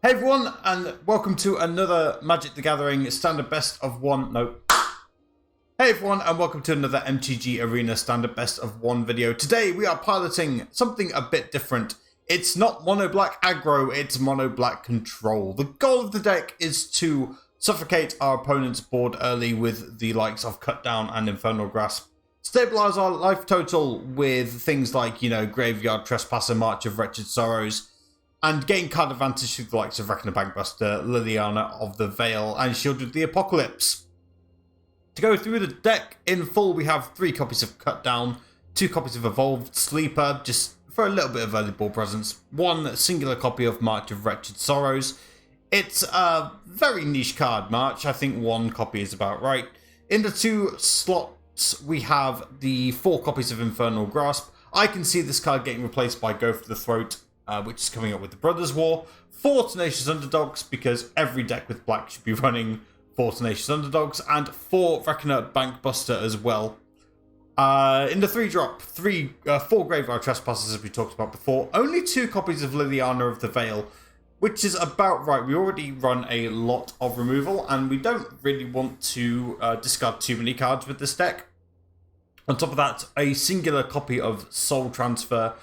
Hey everyone, and welcome to another Magic the Gathering Standard Best of One. No. Hey everyone, and welcome to another MTG Arena Standard Best of One video. Today we are piloting something a bit different. It's not mono black aggro, it's mono black control. The goal of the deck is to suffocate our opponent's board early with the likes of Cut Down and Infernal Grasp. Stabilize our life total with things like, Graveyard Trespasser, March of Wretched Sorrows, and gain card advantage through the likes of Reckoner Bankbuster, Liliana of the Veil, and Sheoldred the Apocalypse. To go through the deck in full, we have 3 copies of Cut Down, 2 copies of Evolved Sleeper, just for a little bit of early ball presence, 1 singular copy of March of Wretched Sorrows. It's a very niche card, March. I think 1 copy is about right. In the 2 slots, we have the 4 copies of Infernal Grasp. I can see this card getting replaced by Go for the Throat, which is coming up with the Brothers War. 4 Tenacious Underdogs, because every deck with black should be running 4 Tenacious Underdogs, and 4 Reckoner Bankbuster as well. In the 3 drop, 4 Graveyard Trespassers, as we talked about before. Only 2 copies of Liliana of the Veil, which is about right. We already run a lot of removal, and we don't really want to discard too many cards with this deck. On top of that, a singular copy of Soul Transfer.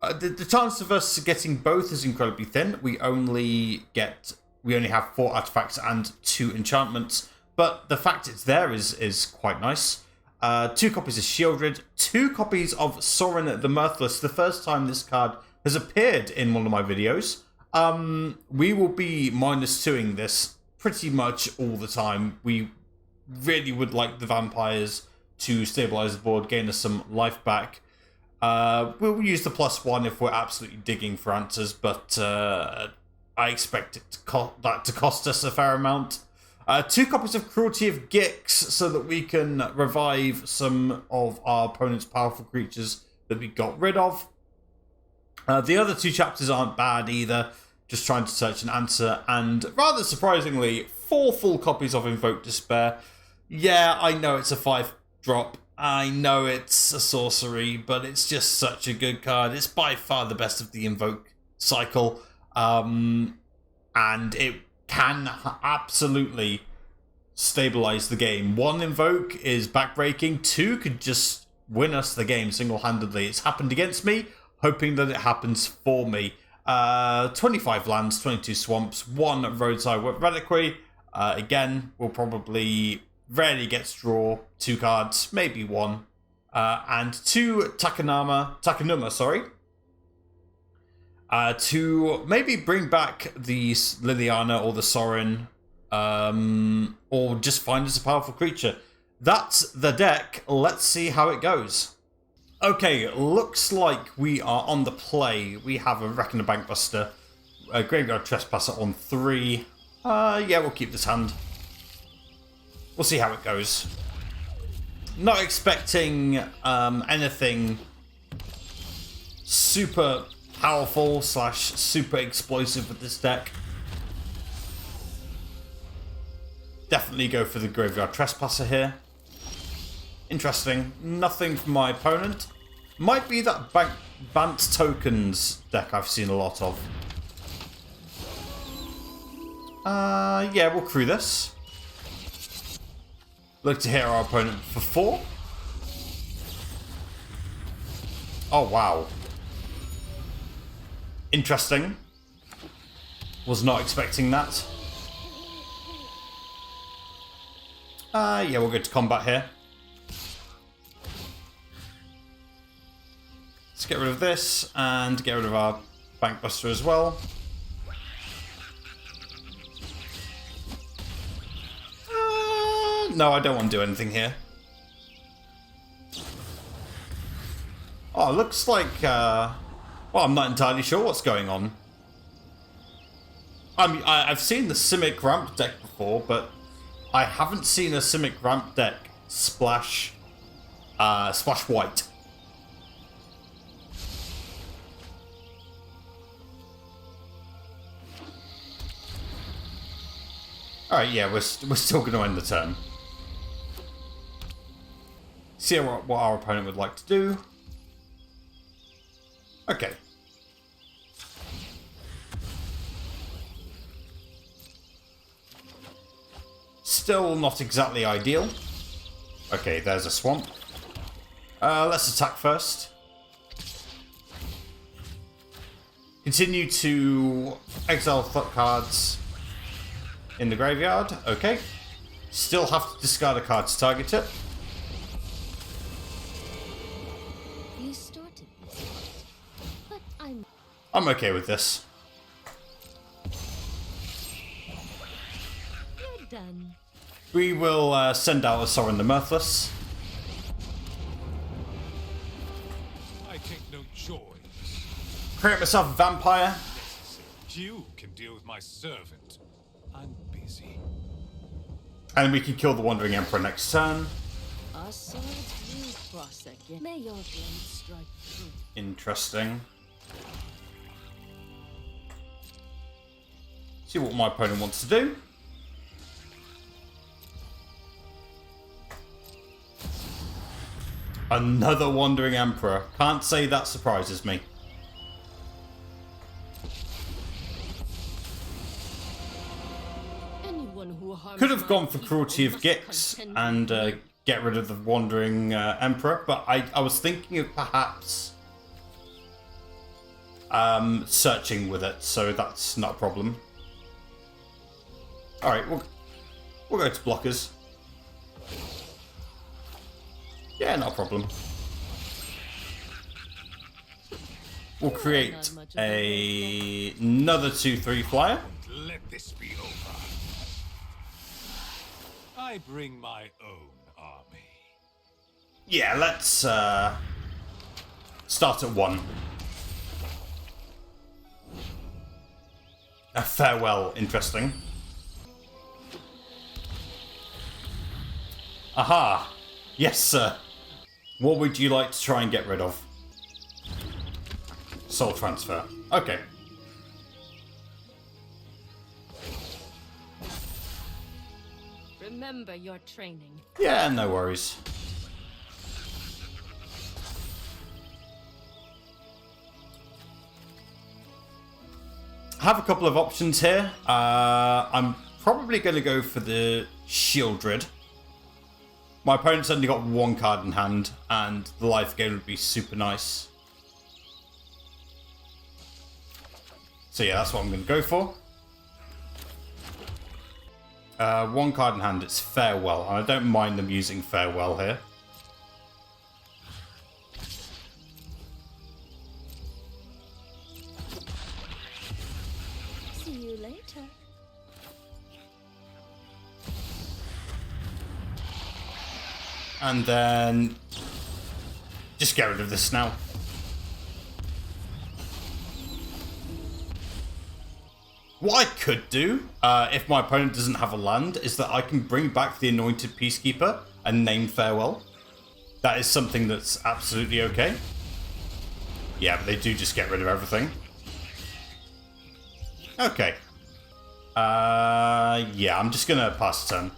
The chance of us getting both is incredibly thin. We only have 4 artifacts and 2 enchantments, but the fact it's there is quite nice. 2 copies of Sheoldred, 2 copies of Sorin the Mirthless. The first time this card has appeared in one of my videos. We will be -2ing this pretty much all the time. We really would like the vampires to stabilize the board, gain us some life back. We'll use the +1 if we're absolutely digging for answers, but I expect it to cost us a fair amount. 2 copies of Cruelty of Gix, so that we can revive some of our opponent's powerful creatures that we got rid of. The other 2 chapters aren't bad either, just trying to search an answer, and rather surprisingly, 4 full copies of Invoke Despair. Yeah, I know it's a 5 drop. I know it's a sorcery, but it's just such a good card. It's by far the best of the Invoke cycle. And it can absolutely stabilize the game. 1 Invoke is backbreaking. 2 could just win us the game single-handedly. It's happened against me, hoping that it happens for me. 25 lands, 22 swamps, 1 Roadside Reliquary. Again, we'll probably rarely gets draw 2 cards, maybe 1, and 2 Takenuma, sorry, to maybe bring back the Liliana or the Sorin, or just find us a powerful creature. That's the deck. Let's see how it goes. Okay, looks like we are on the play. We have a Reckoner Bankbuster, a Graveyard Trespasser on 3. Yeah, we'll keep this hand. We'll see how it goes. Not expecting anything super powerful / super explosive with this deck. Definitely go for the Graveyard Trespasser here. Interesting. Nothing from my opponent. Might be that Bant Tokens deck I've seen a lot of. Yeah, we'll crew this. Look to hit our opponent for 4. Oh, wow. Interesting. Was not expecting that. Yeah, we'll go to combat here. Let's get rid of this and get rid of our Bankbuster as well. No, I don't want to do anything here. Oh, it looks like... well, I'm not entirely sure what's going on. I mean, I've seen the Simic Ramp deck before, but I haven't seen a Simic Ramp deck splash white. Alright, yeah, we're still going to end the turn. See what our opponent would like to do. Okay. still not exactly ideal. Okay, there's a swamp. Let's attack first. Continue to exile cards in the graveyard. Okay. Still have to discard a card to target it. You started this, but I'm okay with this. You're done. We will send out a Sorin the Mirthless. I take no joy. Create myself a vampire. You can deal with my servant. I'm busy. And we can kill the Wandering Emperor next turn. Our swords will cross again. May your blade strike true. Interesting. See what my opponent wants to do. Another Wandering Emperor. Can't say that surprises me. Anyone who harms Could have my gone for people Cruelty of must Gix contend and with me. get rid of the Wandering Emperor, but I was thinking of perhaps searching with it, so that's not a problem. Alright, we'll go to blockers. Yeah, not a problem. We'll create another 2/3 flyer. Let this be over. I bring my own army. Yeah, let's start at 1. A farewell, interesting. Aha! Yes, sir. What would you like to try and get rid of? Soul transfer. Okay. Remember your training. Yeah, no worries. I have a couple of options here. I'm probably going to go for the Sheoldred. My opponent's only got 1 card in hand, and the life gain would be super nice. So yeah, that's what I'm going to go for. 1 card in hand, it's Farewell, and I don't mind them using Farewell here. See you later. And then just get rid of this now. What I could do, if my opponent doesn't have a land, is that I can bring back the Anointed Peacekeeper and name Farewell. That is something that's absolutely okay. Yeah, but they do just get rid of everything. Okay. Yeah, I'm just gonna pass the turn.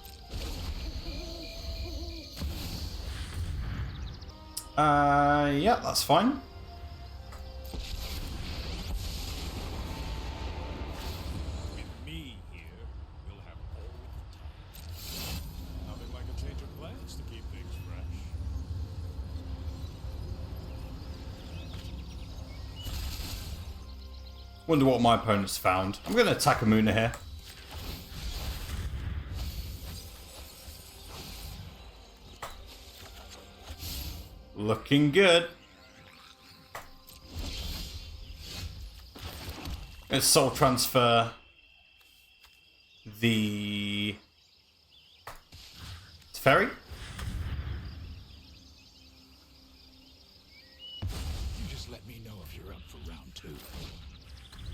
Yeah, that's fine. With me here, you'll have all the time. Nothing like a change of plans to keep things fresh. Wonder what my opponent's found. I'm gonna attack a Takenuma here. Looking good. Let's soul transfer the Ferry. You just let me know if you're up for round 2.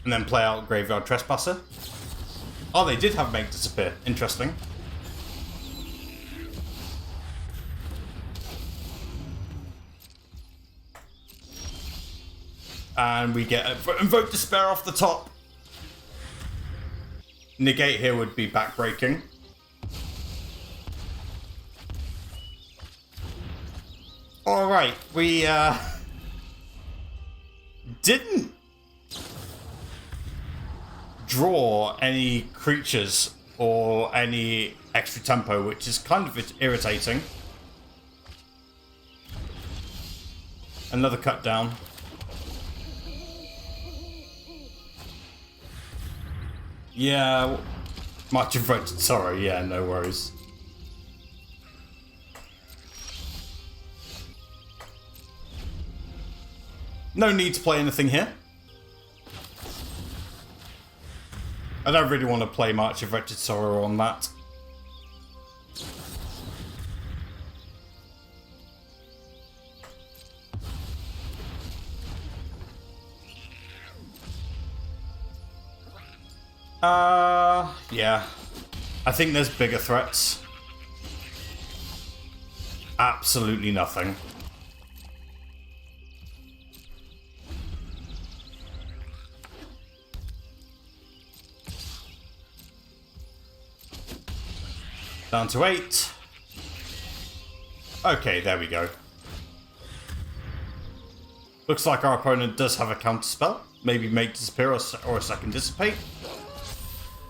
And then play out Graveyard Trespasser. Oh, they did have Make Disappear. Interesting. And we get Invoke Despair off the top. Negate here would be backbreaking. Alright, we didn't draw any creatures or any extra tempo, which is kind of irritating. Another cut down. Yeah, March of Wretched. Sorry, yeah, no worries. No need to play anything here. I don't really want to play March of Wretched Sorrow on that. Yeah. I think there's bigger threats. Absolutely nothing. Down to 8. Okay, there we go. Looks like our opponent does have a counter spell. Maybe Make Disappear or a second Dissipate.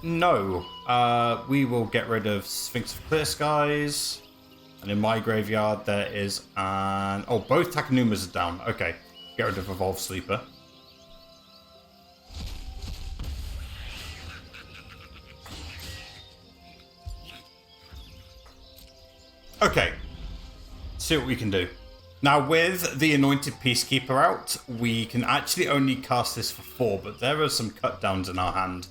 No. We will get rid of Sphinx of Clear Skies. And in my graveyard there is an... Oh, both Takenumas are down. Okay. Get rid of Evolved Sleeper. Okay. See what we can do. Now, with the Anointed Peacekeeper out, we can actually only cast this for 4, but there are some cut downs in our hand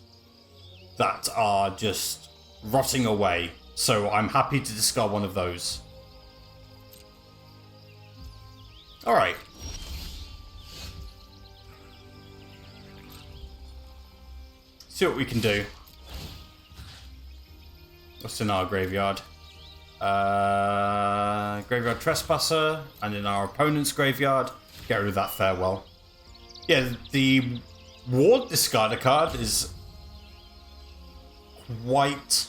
that are just rotting away. So I'm happy to discard one of those. Alright. See what we can do. What's in our graveyard? Graveyard Trespasser, and in our opponent's graveyard, get rid of that Farewell. Yeah, the Ward discarder card is quite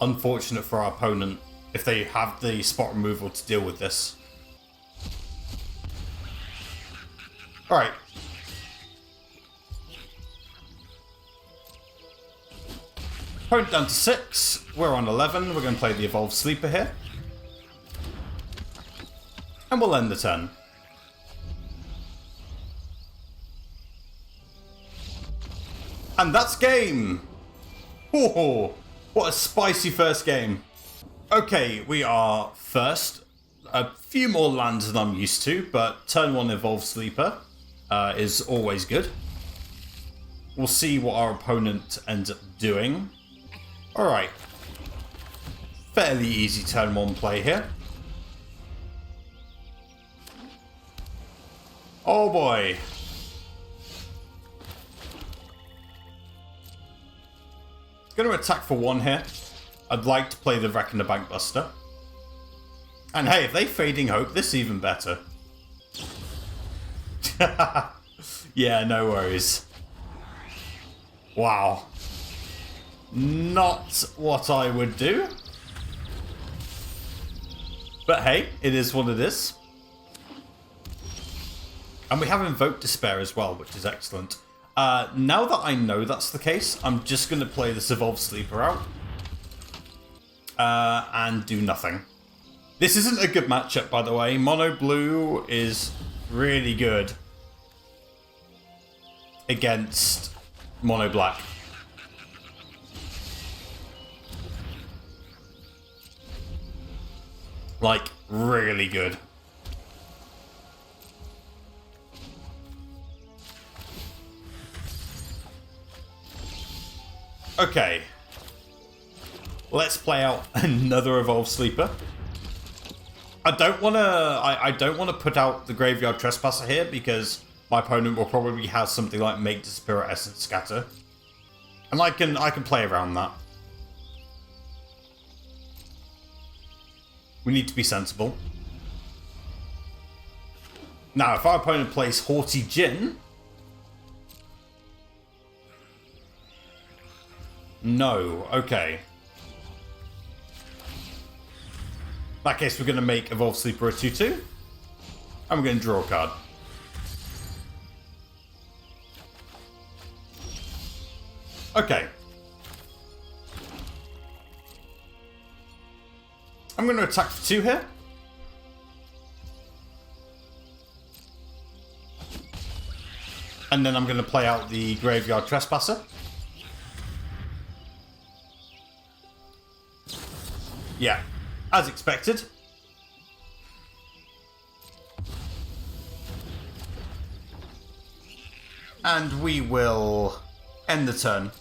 unfortunate for our opponent if they have the spot removal to deal with this. Alright. Opponent down to 6. We're on 11. We're going to play the Evolved Sleeper here. And we'll end the turn. And that's game! Oh, what a spicy first game. Okay, we are first. A few more lands than I'm used to, but turn 1 Evolved Sleeper is always good. We'll see what our opponent ends up doing. Alright. Fairly easy turn 1 play here. Oh boy. Going to attack for 1 here. I'd like to play the Reckoner Bankbuster. And hey, if they Fading Hope, this is even better. Yeah, no worries. Wow. Not what I would do. But hey, it is what it is. And we have Invoke Despair as well, which is excellent. Now that I know that's the case, I'm just going to play this Evolved Sleeper out. And do nothing. This isn't a good matchup, by the way. Mono Blue is really good against Mono Black. Like, really good. Okay. Let's play out another Evolved Sleeper. I don't want to put out the Graveyard Trespasser here because my opponent will probably have something like Make Disappear or Essence Scatter. And I can play around that. We need to be sensible. Now, if our opponent plays Haughty Djinn... No, okay. In that case, we're going to make Evolved Sleeper a 2-2. And we're going to draw a card. Okay. I'm going to attack for 2 here. And then I'm going to play out the Graveyard Trespasser. Yeah, as expected. And we will end the turn.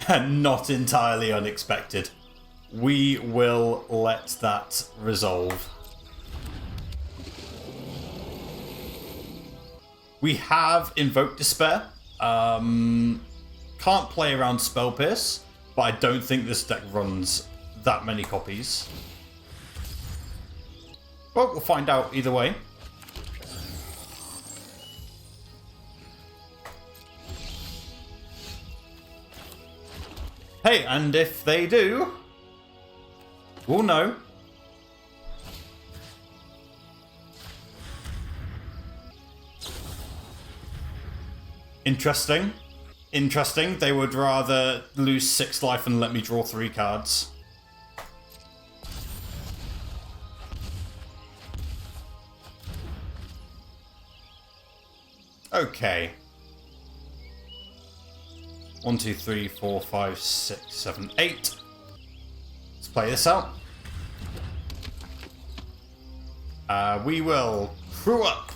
And not entirely unexpected. We will let that resolve. We have Invoke Despair. Can't play around Spell Pierce, but I don't think this deck runs that many copies. Well, we'll find out either way. Hey, and if they do, we'll know. Interesting. Interesting. They would rather lose 6 life and let me draw 3 cards. Okay. 1, 2, 3, 4, 5, 6, 7, 8. Let's play this out. We will crew up.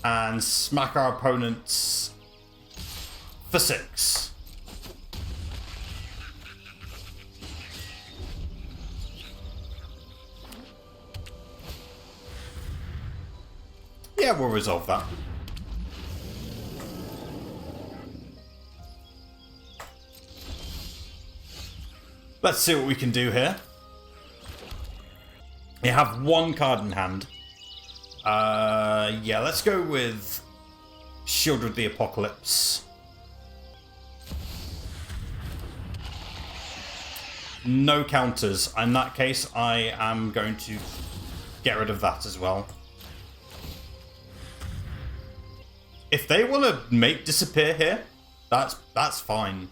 And smack our opponents for 6. Yeah, we'll resolve that. Let's see what we can do here. You have 1 card in hand. Yeah, let's go with Sheoldred the Apocalypse. No counters. In that case, I am going to get rid of that as well. If they want to make disappear here, that's fine.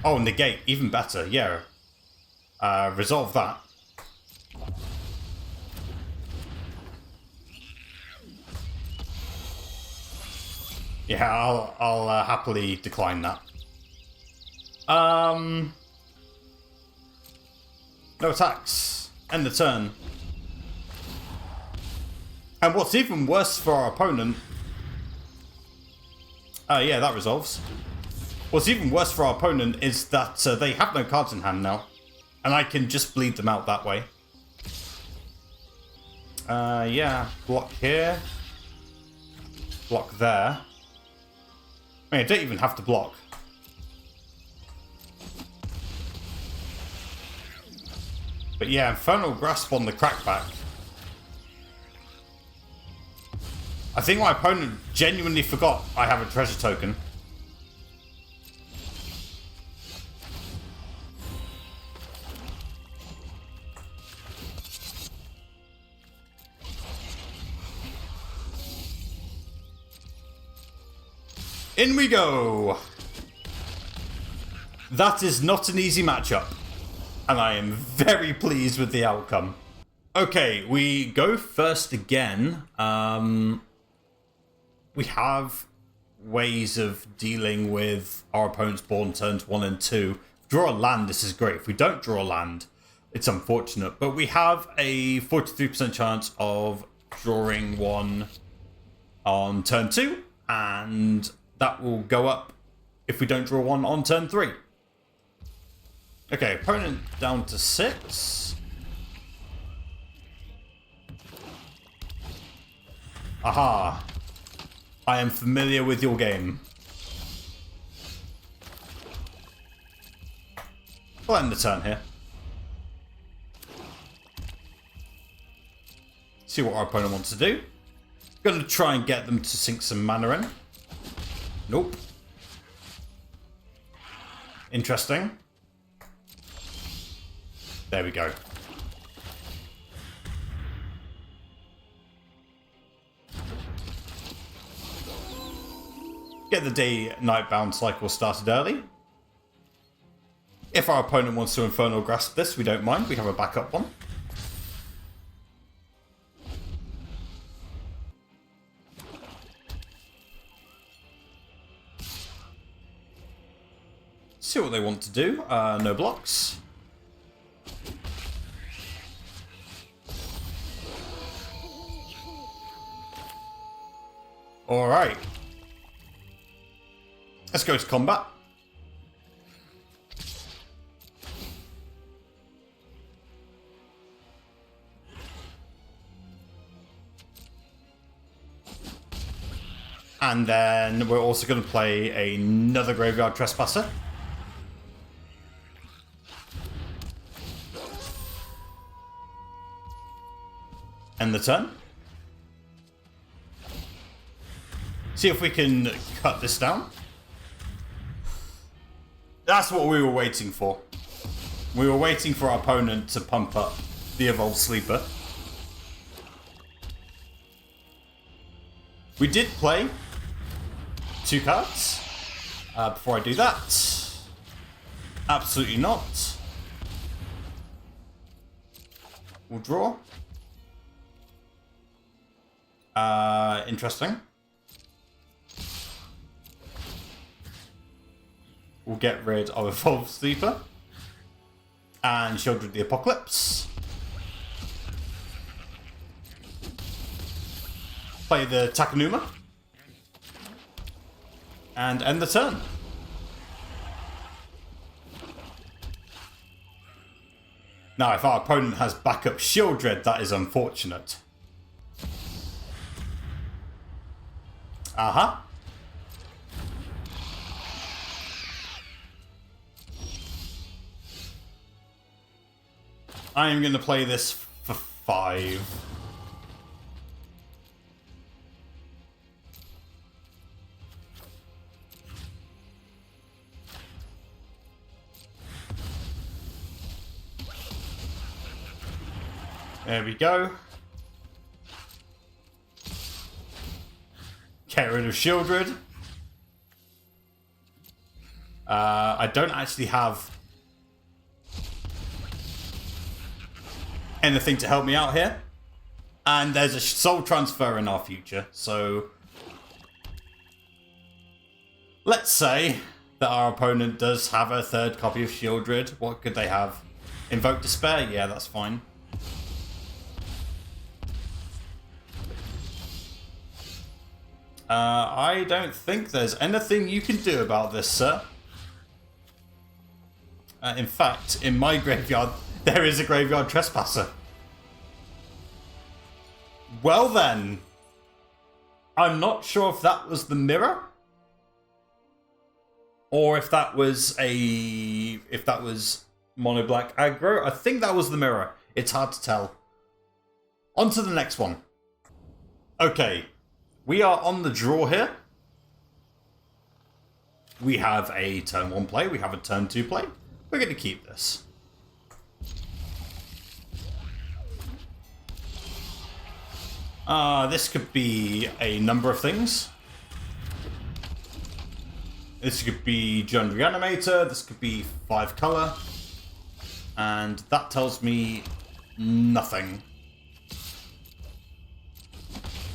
Oh, negate, even better. Yeah. Resolve that. Yeah, I'll happily decline that. No attacks. End the turn. And what's even worse for our opponent... yeah, that resolves. What's even worse for our opponent is that they have no cards in hand now. And I can just bleed them out that way. Yeah, block here. Block there. I mean, I don't even have to block. But yeah, Infernal Grasp on the crackback. I think my opponent genuinely forgot I have a treasure token. In we go! That is not an easy matchup, and I am very pleased with the outcome. Okay, we go first again. We have ways of dealing with our opponent's board on turns 1 and 2. Draw a land, this is great. If we don't draw a land, it's unfortunate. But we have a 43% chance of drawing one on turn 2, and that will go up if we don't draw one on turn 3. Okay, opponent down to 6. Aha. I am familiar with your game. We'll end the turn here. See what our opponent wants to do. Gonna try and get them to sink some mana in. Nope. Interesting. There we go. Get the day-night bound cycle started early. If our opponent wants to Infernal Grasp this, we don't mind. We have a backup one. See what they want to do. No blocks. Alright. Let's go to combat. And then we're also going to play another Graveyard Trespasser. End the turn. See if we can cut this down. That's what we were waiting for. We were waiting for our opponent to pump up the Evolved Sleeper. We did play 2 cards. Before I do that, absolutely not. We'll draw. Interesting. We'll get rid of Evolved Sleeper and Sheoldred the Apocalypse. Play the Takenuma and end the turn. Now, if our opponent has backup Sheoldred, that is unfortunate. Uh-huh. I am going to play this for 5. There we go. Get rid of Sheoldred. I don't actually have anything to help me out here. And there's a soul transfer in our future, so let's say that our opponent does have a 3rd copy of Sheoldred. What could they have? Invoke Despair? Yeah, that's fine. I don't think there's anything you can do about this, sir. In fact, in my graveyard, there is a Graveyard Trespasser. Well then, I'm not sure if that was the Mire, or if that was mono black aggro. I think that was the Mire. It's hard to tell. On to the next one. Okay, we are on the draw here. We have a turn 1 play. We have a turn 2 play. We're going to keep this. This could be a number of things. This could be Jund Reanimator. This could be 5 color. And that tells me nothing.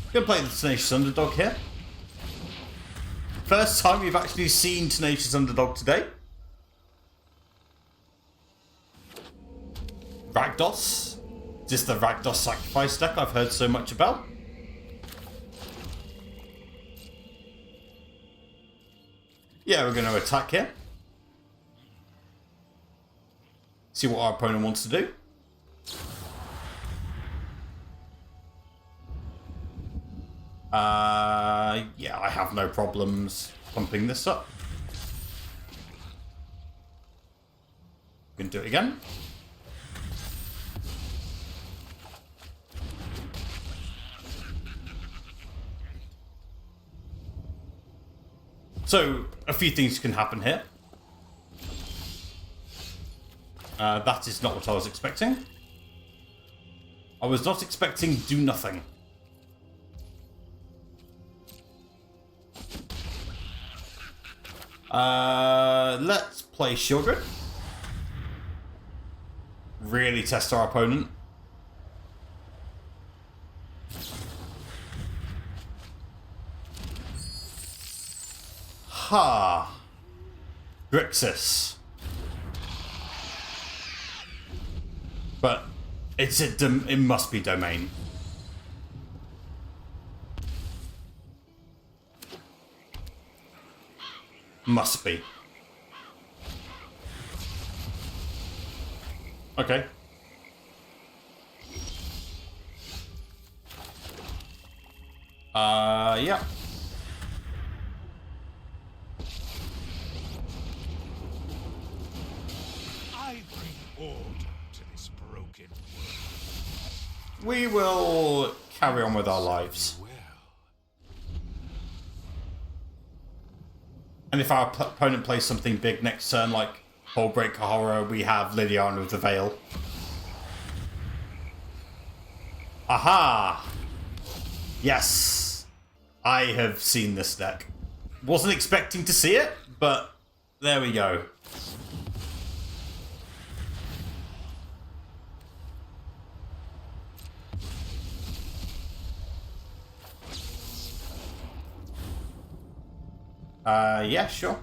I'm going to play the Tenacious Underdog here. First time we've actually seen Tenacious Underdog today. Rakdos. Just the Rakdos sacrifice deck I've heard so much about. Yeah, we're going to attack here. See what our opponent wants to do. Yeah, I have no problems pumping this up. We can do it again. So, a few things can happen here. That is not what I was expecting. I was not expecting do nothing. Let's play Sheoldred. Really test our opponent. Ha! Grixis. But it must be domain. Must be. Okay. Yeah. I bring order to this broken world. We will carry on with our lives. Well, And if our opponent plays something big next turn, like Hullbreaker Horror, we have Liliana with the Veil. Aha! Yes! I have seen this deck. Wasn't expecting to see it, but there we go. Yeah, sure.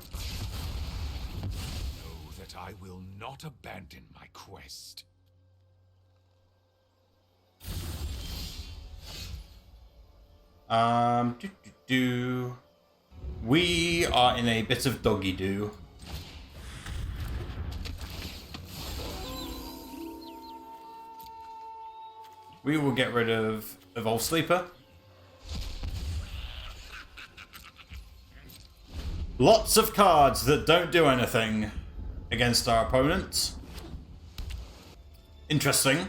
know that I will not abandon my quest. We are in a bit of doggy do. We will get rid of Evolve Sleeper. Lots of cards that don't do anything against our opponents. Interesting.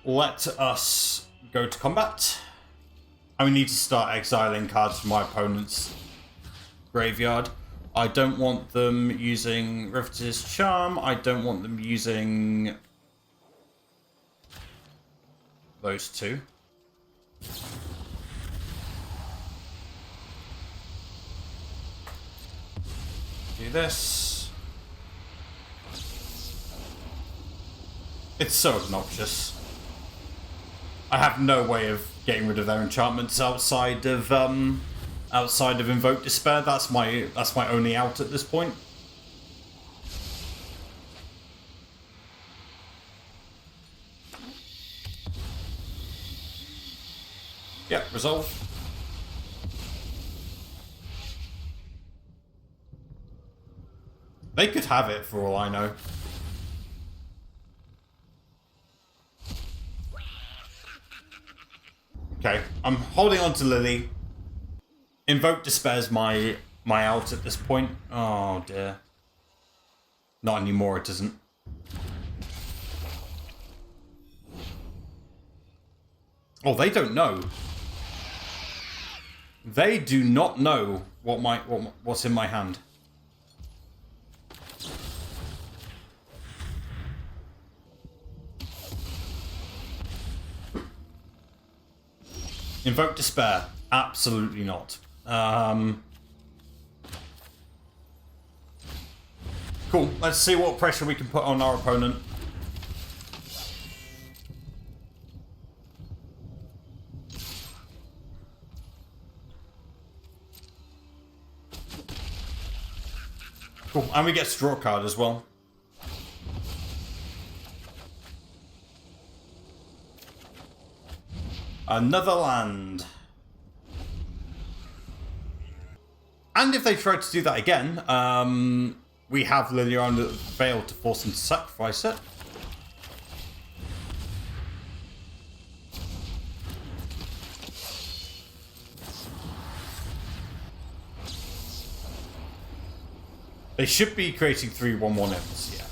Let us go to combat. And we need to start exiling cards from my opponent's graveyard. I don't want them using Riveter's Charm. I don't want them using those two. Do this. It's so obnoxious. I have no way of getting rid of their enchantments outside of Invoke Despair. That's my only out at this point. Yep, resolve. They could have it for all I know. Okay, I'm holding on to Lily. Invoke Despair's my out at this point. Oh dear. Not anymore, it isn't. Oh, they don't know. They do not know what's in my hand. Invoke Despair. Absolutely not. Cool. Let's see what pressure we can put on our opponent. Cool. And we get to draw a card as well. Another land. And if they try to do that again, we have Liliana Veil to force them to sacrifice it. They should be creating 3/1/1 imps, yeah.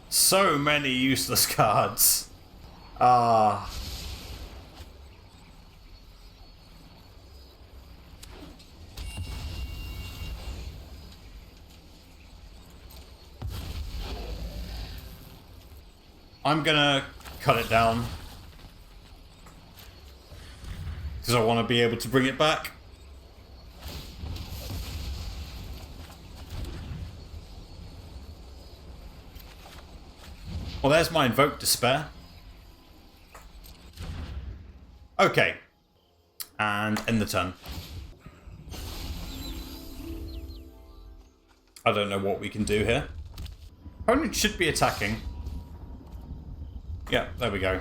So many useless cards. I'm gonna cut it down. Because I want to be able to bring it back. Well, there's my Invoke Despair. Okay. And end the turn. I don't know what we can do here. Opponent should be attacking. Yeah, there we go.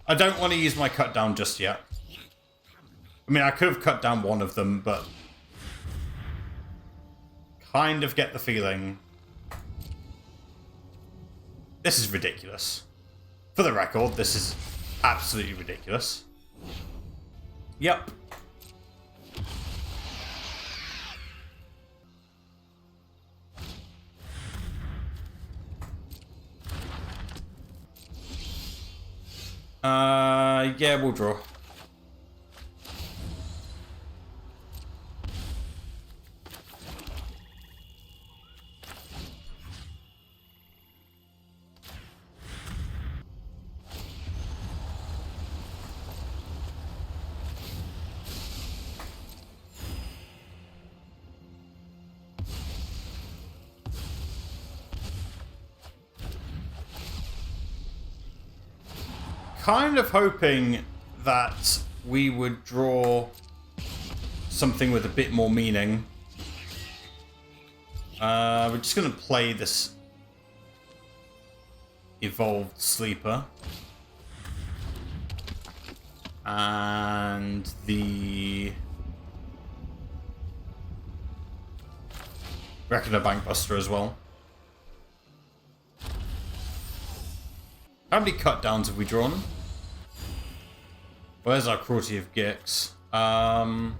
I don't want to use my cut down just yet. I mean, I could have cut down one of them, but kind of get the feeling this is ridiculous. For the record, this is absolutely ridiculous. Yep. Yeah, we'll draw. Kind of hoping that we would draw something with a bit more meaning. We're just going to play this Evolved Sleeper. And the Reckoner Bankbuster as well. How many cut downs have we drawn? Where's our Cruelty of Gix? Oh,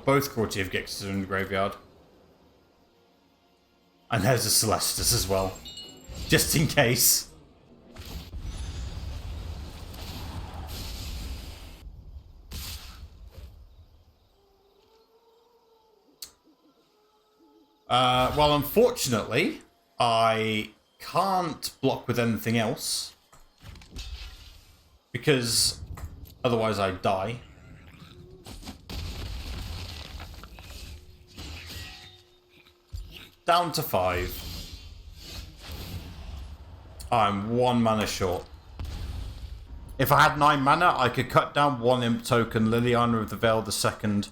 both Cruelty of Gix are in the graveyard. And there's a Celestus as well. Just in case. Well, unfortunately, I can't block with anything else. Because otherwise I die. Down to 5. I'm 1 mana short. If I had 9 mana, I could cut down 1 imp token, Liliana of the Veil II.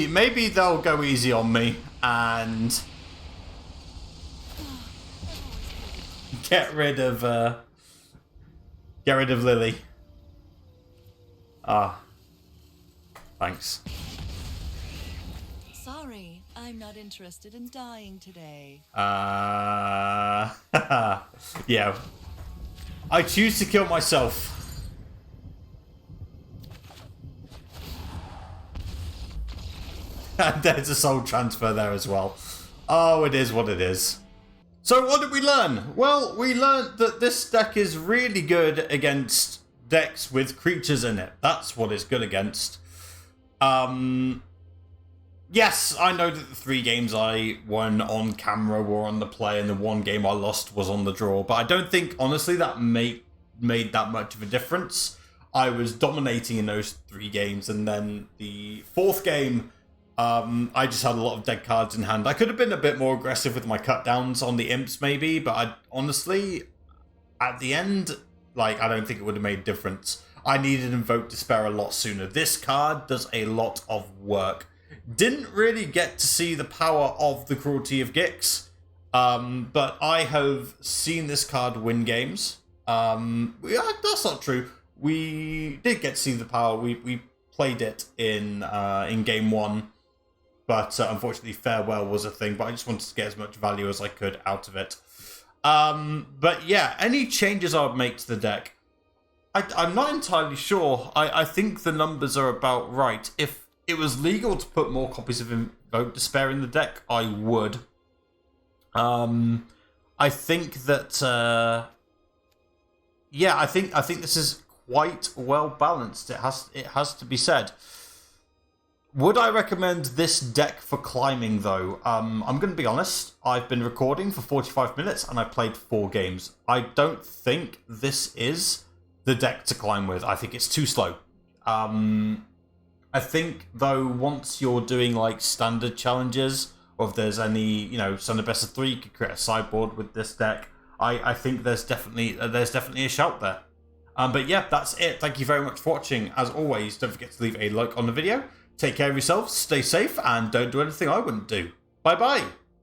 Maybe they'll go easy on me and get rid of Lily. Ah, thanks. Sorry, I'm not interested in dying today. Yeah. I choose to kill myself. And there's a soul transfer there as well. Oh, it is what it is. So what did we learn? Well, we learned that this deck is really good against decks with creatures in it. That's what it's good against. Yes, I know that the 3 games I won on camera were on the play and the 1 game I lost was on the draw. But I don't think, honestly, that made that much of a difference. I was dominating in those 3 games. And then the 4th game, I just had a lot of dead cards in hand. I could have been a bit more aggressive with my cut downs on the imps maybe, but I honestly, at the end, like, I don't think it would have made a difference. I needed Invoke Despair a lot sooner. This card does a lot of work. Didn't really get to see the power of the Cruelty of Gix, but I have seen this card win games. That's not true. We did get to see the power. We played it in game 1. but unfortunately Farewell was a thing, but I just wanted to get as much value as I could out of it. But yeah, any changes I would make to the deck, I'm not entirely sure. I think the numbers are about right. If it was legal to put more copies of Invoke Despair in the deck, I would. I think that yeah, I think this is quite well balanced. It has to be said. Would I recommend this deck for climbing though? I'm going to be honest. I've been recording for 45 minutes and I played 4 games. I don't think this is the deck to climb with. I think it's too slow. I think though, once you're doing like standard challenges, or if there's any, you know, Standard Best of 3, you could create a sideboard with this deck. I think there's definitely a shout there. But yeah, that's it. Thank you very much for watching. As always, don't forget to leave a like on the video. Take care of yourselves, stay safe, and don't do anything I wouldn't do. Bye bye.